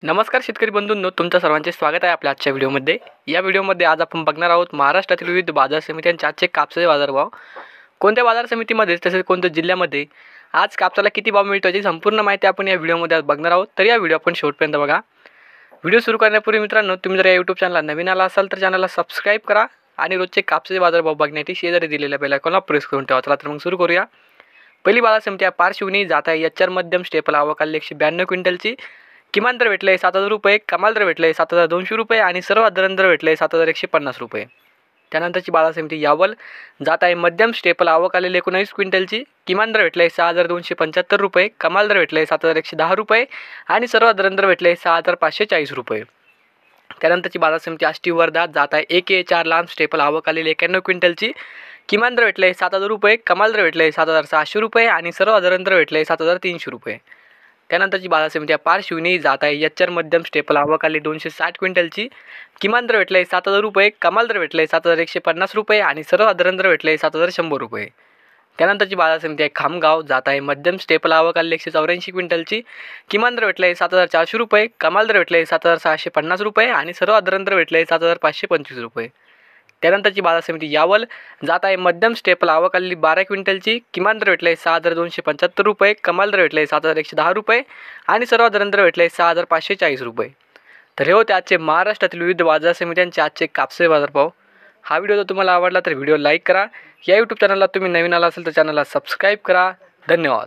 नमस्कार शेतकरी बंधूंनो, तुमचं सर्वांचे स्वागत आहे आपल्या आजच्या व्हिडिओमध्ये। या व्हिडिओमध्ये आज आपण बघणार आहोत महाराष्ट्रातील विविध बाजार समित्यांचे आजचे कापसाचे बाजारभाव, कोणत्या बाजार समितीमध्ये तसेच कोणत्या जिल्ह्यामध्ये आज कापसाला किती भाव मिळतो याची संपूर्ण माहिती आपण या व्हिडिओमध्ये आज बघणार आहोत। तर या व्हिडिओ आपण शेवटपर्यंत बघा। व्हिडिओ सुरू करण्यापूर्वी मित्रांनो, तुम्ही जर या यूट्यूब चॅनलला नवीन आला असाल तर चॅनलला सबस्क्राईब करा आणि रोजचे कापसाचे बाजारभाव बघण्यासाठी शेजारी दिलेल्या बेल आयकॉनला प्रेस करून ठेवा। चला तर मग सुरू करूया। पहिली बाजार समिती आहे पारशिवनी जात आहे एचआर मध्यम स्टेपल आवक आली 192 क्विंटलची। किमान दर भेटले 7,000 रुपये, कमाल दर भेटले 7,200 रुपये आणि सर्वसाधारण दर भेटले 7,150 रुपये। त्यानंतरची बाजार समिती यावल जात आहे मध्यम स्टेपल आवक आलेली 19 क्विंटलची। किमान दर भेटले 6,275 रुपये, कमाल दर भेटले 7,110 रुपये आणि सर्वसाधारण दर भेटले 6,540 रुपये। त्यानंतरची बाजार समिती आष्टी वर्धा जात आहे AK4 लांब स्टेपल आवक आलेली 91 क्विंटलची। किमान दर भेटले 7,000 रुपये, कमाल दर भेटले 7,600 रुपये आणि सर्वसाधारण दर भेटले 7,300 रुपये। त्यानंतरची बाजार समिती आहे पारशिवनी जात आहे एचआर मध्यम स्टेपल आवक आली 260 क्विंटलची। किमान दर भेटले 7,000 रुपये, कमाल दर भेटले 7,150 रुपये आणि सर्वसाधारण दर भेटले 7,100 रुपये। त्यानंतरची बाजार समिती आहे खामगाव जात आहे मध्यम स्टेपल आवक आली 184 क्विंटलची। किमान दर भेटले 7,400 रुपये, कमाल दर भेटले 7,650 रुपये आणि सर्वसाधारण दर भेटले 7,525 रुपये। त्यानंतरची बाजार समिती यावल जात आहे मध्यम स्टेपल आवक आलेली 12 क्विंटलची। किमान दर भेटले 6,275 रुपये, कमाल दर भेटले 7,110 रुपये आणि सर्वसाधारण दर भेटले 6,540 रुपये। तर हे होते आजचे महाराष्ट्रातील विविध बाजार समित्यांचे आजचे कापसाचे बाजारभाव। हा व्हिडिओ जर तुम्हाला आवडला तर व्हिडिओ लाईक करा। या यूट्यूब चॅनलला तुम्ही नवीन आला असेल तर चॅनलला सबस्क्राईब करा। धन्यवाद।